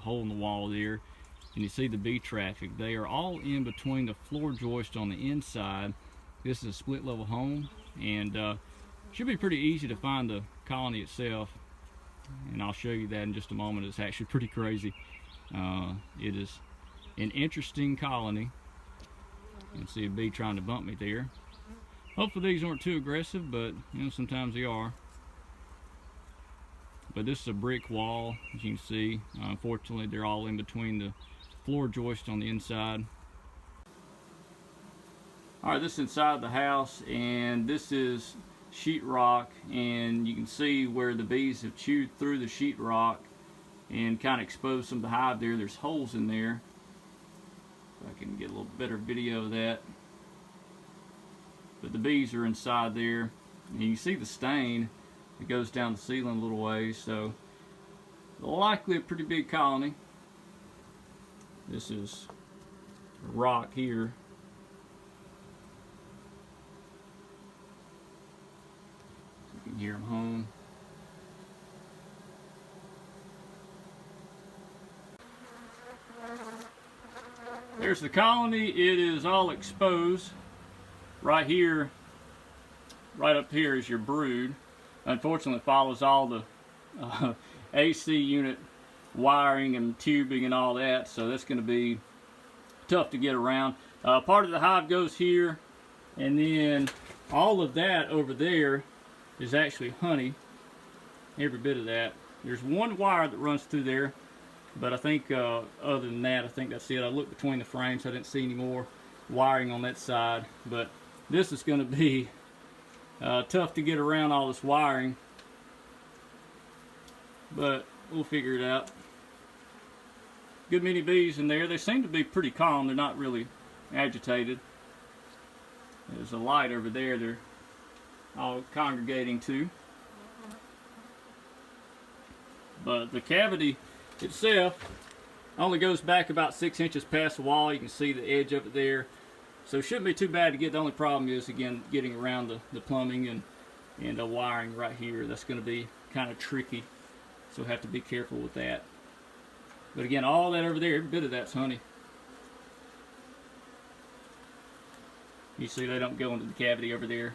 hole in the wall there, and you see the bee traffic. They are all in between the floor joist on the inside. This is a split level home, and should be pretty easy to find the colony itself, and I'll show you that in just a moment. It's actually pretty crazy. It is an interesting colony. You can see a bee trying to bump me there. Hopefully these aren't too aggressive, but you know, sometimes they are. But this is a brick wall, as you can see. Unfortunately, they're all in between the floor joist on the inside. All right, this is inside the house, and this is sheetrock, and you can see where the bees have chewed through the sheetrock and kind of exposed some of the hive there. There's holes in there. If I can get a little better video of that. But the bees are inside there, and you can see the stain. It goes down the ceiling a little ways, so likely a pretty big colony. This is rock here. You can hear them home. There's the colony. It is all exposed. Right here, right up here is your brood. Unfortunately, it follows all the AC unit wiring and tubing and all that, so that's going to be tough to get around. Part of the hive goes here, and then all of that over there is actually honey. Every bit of that. There's one wire that runs through there, but I think other than that, I think that's it. I looked between the frames, I didn't see any more wiring on that side, but this is going to be tough to get around all this wiring, but we'll figure it out. Good many bees in there. They seem to be pretty calm. They're not really agitated. There's a light over there they're all congregating to. But the cavity itself only goes back about 6 inches past the wall. You can see the edge of it there. So it shouldn't be too bad to get. The only problem is, again, getting around the plumbing and the wiring right here. That's going to be kind of tricky. So have to be careful with that. But again, all that over there, every bit of that's honey. You see they don't go into the cavity over there.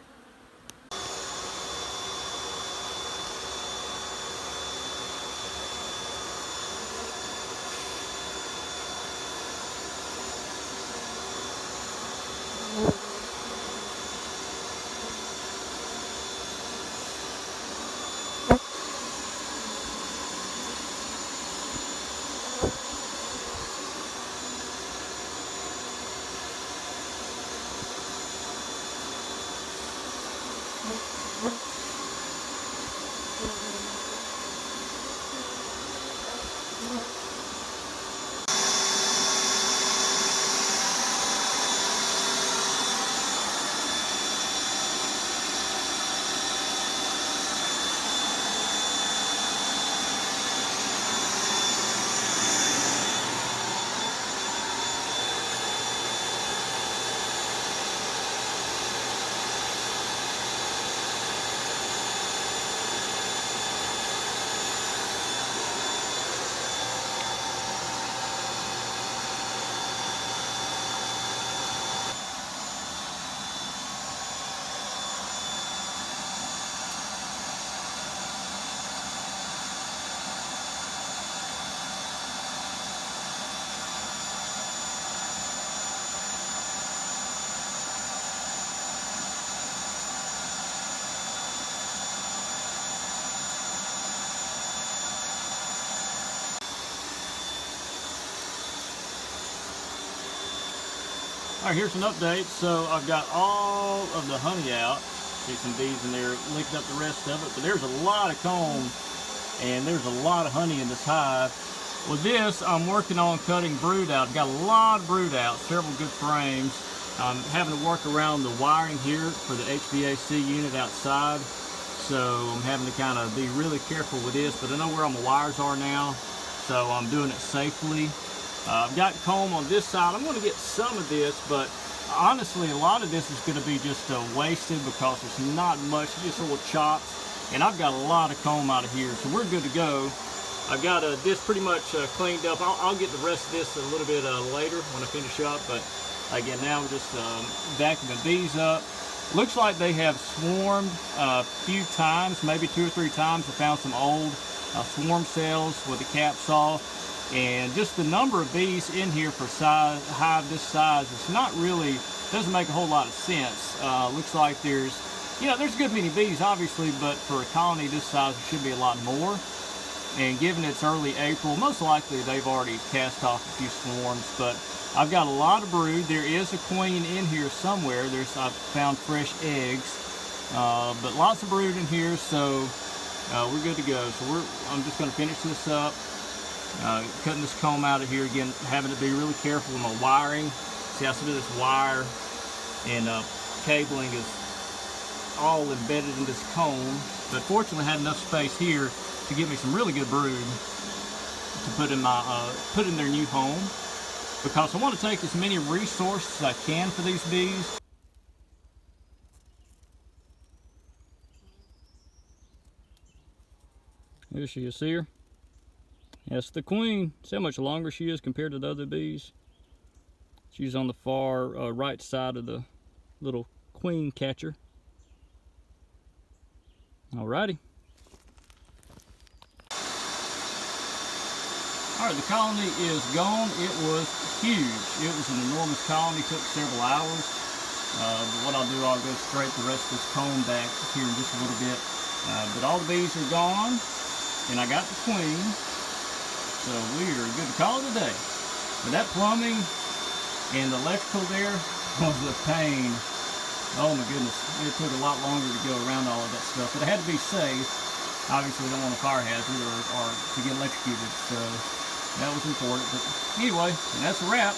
All right, here's an update. So I've got all of the honey out. See some bees in there licked up the rest of it, but there's a lot of comb and there's a lot of honey in this hive. With this, I'm working on cutting brood out. I've got a lot of brood out, several good frames. I'm having to work around the wiring here for the HVAC unit outside. So I'm having to kind of be really careful with this, but I know where all my wires are now, so I'm doing it safely. I've got comb on this side. I'm going to get some of this, but honestly, a lot of this is going to be just wasted because it's not much, just little chops. And I've got a lot of comb out of here, so we're good to go. I've got this pretty much cleaned up. I'll get the rest of this a little bit later when I finish up, but again, now we're just vacuuming these up. Looks like they have swarmed a few times, maybe 2 or 3 times. I found some old swarm cells with the caps off, and just the number of bees in here for hive this size, it's not really, doesn't make a whole lot of sense. Looks like there's, you know, there's a good many bees obviously, but for a colony this size there should be a lot more. And given it's early April, most likely they've already cast off a few swarms, but I've got a lot of brood. There is a queen in here somewhere. I've found fresh eggs, but lots of brood in here, so we're good to go. So I'm just going to finish this up, cutting this comb out of here again, having to be really careful with my wiring. See how some of this wire and cabling is all embedded in this comb, but fortunately I had enough space here to give me some really good brood to put in their new home, because I want to take as many resources as I can for these bees. Here she is, see her? That's the queen. See how much longer she is compared to the other bees? She's on the far right side of the little queen catcher. Alrighty. Alright, the colony is gone. It was huge. It was an enormous colony. Took several hours. But what I'll do, I'll go straight the rest of this comb back here in just a little bit. But all the bees are gone, and I got the queen. So we are good to call it a day. But that plumbing and the electrical there was a pain. Oh my goodness. It took a lot longer to go around all of that stuff. But it had to be safe. Obviously, we don't want a fire hazard or to get electrocuted. So that was important. But anyway, that's a wrap.